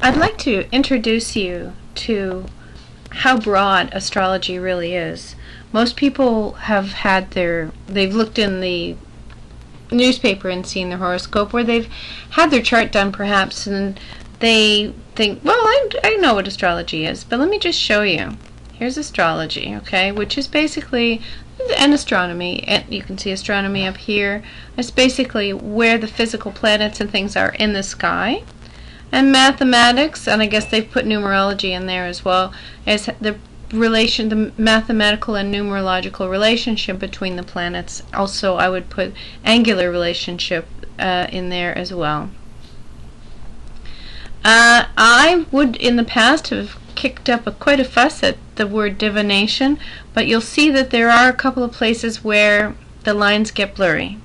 I'd like to introduce you to how broad astrology really is. Most people they've looked in the newspaper and seen their horoscope, or they've had their chart done perhaps, and they think, well, I know what astrology is, but let me just show you. Here's astrology, okay, which is basically and astronomy, and you can see astronomy up here. It's basically where the physical planets and things are in the sky. And mathematics, and I guess they've put numerology in there as well, is the mathematical and numerological relationship between the planets. Also, I would put angular relationship in there as well. I would in the past have kicked up quite a fuss at the word divination, but you'll see that there are a couple of places where the lines get blurry.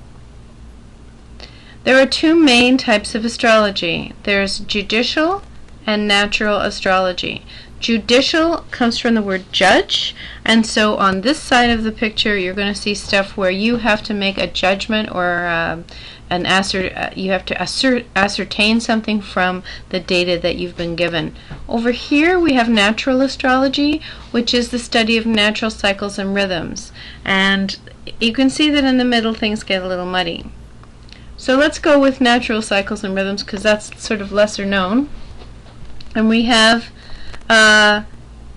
There are two main types of astrology. There's judicial and natural astrology. Judicial comes from the word judge, and so on this side of the picture you're going to see stuff where you have to make a judgment or you have to ascertain something from the data that you've been given. Over here we have natural astrology, which is the study of natural cycles and rhythms, and you can see that in the middle things get a little muddy. So let's go with natural cycles and rhythms because that's sort of lesser known. And we have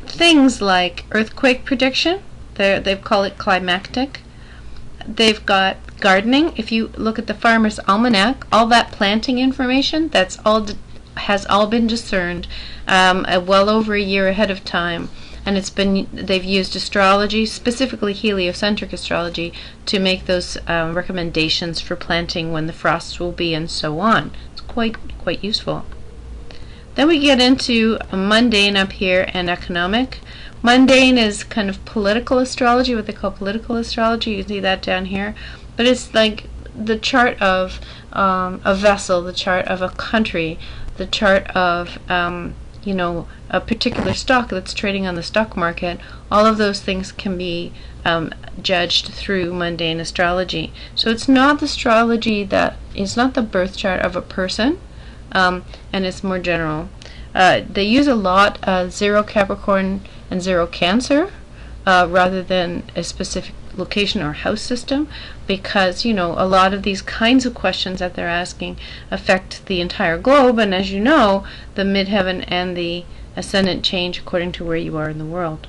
things like earthquake prediction. They call it climactic. They've got gardening. If you look at the Farmer's Almanac, all that planting information, has all been discerned well over a year ahead of time. And they've used astrology, specifically heliocentric astrology, to make those recommendations for planting, when the frosts will be, and so on. It's quite useful. Then we get into mundane up here and economic. Mundane is kind of political astrology, what they call political astrology. You can see that down here. But it's like the chart of a vessel, the chart of a country, the chart of a particular stock that's trading on the stock market. All of those things can be judged through mundane astrology. So it's not the astrology it's not the birth chart of a person, and it's more general. They use a lot 0 Capricorn and 0 Cancer rather than a specific location or house system, because a lot of these kinds of questions that they're asking affect the entire globe, and as you know, the midheaven and the ascendant change according to where you are in the world.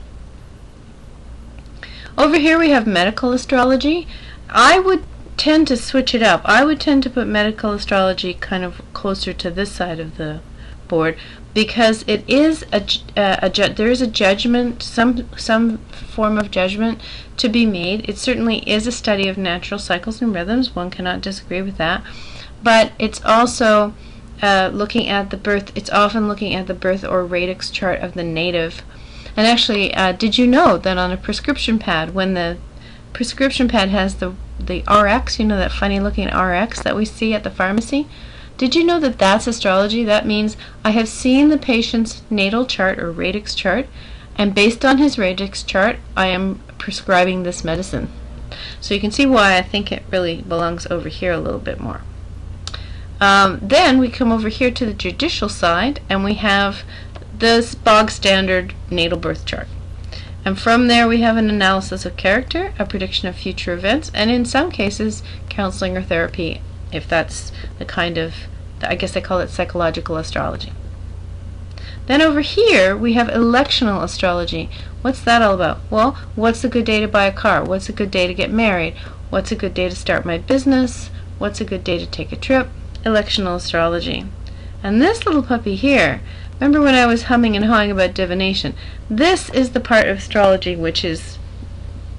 Over here we have medical astrology. I would tend to switch it up. I would tend to put medical astrology kind of closer to this side of the board, because it is there is a judgment, some form of judgment to be made. It certainly is a study of natural cycles and rhythms. One cannot disagree with that. But it's also looking at the birth. It's often looking at the birth or radix chart of the native. And actually, did you know that on a prescription pad, when the prescription pad has the RX, that funny looking RX that we see at the pharmacy, did you know that that's astrology? That means I have seen the patient's natal chart or radix chart, and based on his radix chart, I am prescribing this medicine. So you can see why I think it really belongs over here a little bit more. Then we come over here to the judicial side, and we have this bog standard natal birth chart. And from there we have an analysis of character, a prediction of future events, and in some cases counseling or therapy, if that's the kind of, I guess they call it psychological astrology. Then over here we have electional astrology. What's that all about? Well, what's a good day to buy a car? What's a good day to get married? What's a good day to start my business? What's a good day to take a trip? Electional astrology. And this little puppy here, remember when I was humming and hawing about divination? This is the part of astrology which is,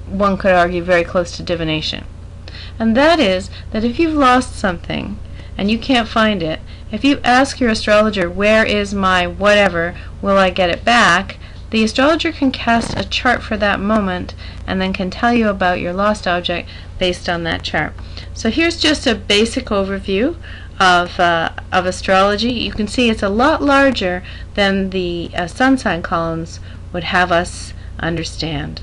one could argue, very close to divination. And that is that if you've lost something and you can't find it, if you ask your astrologer, where is my whatever, will I get it back, the astrologer can cast a chart for that moment and then can tell you about your lost object based on that chart. So here's just a basic overview of astrology. You can see it's a lot larger than the sun sign columns would have us understand.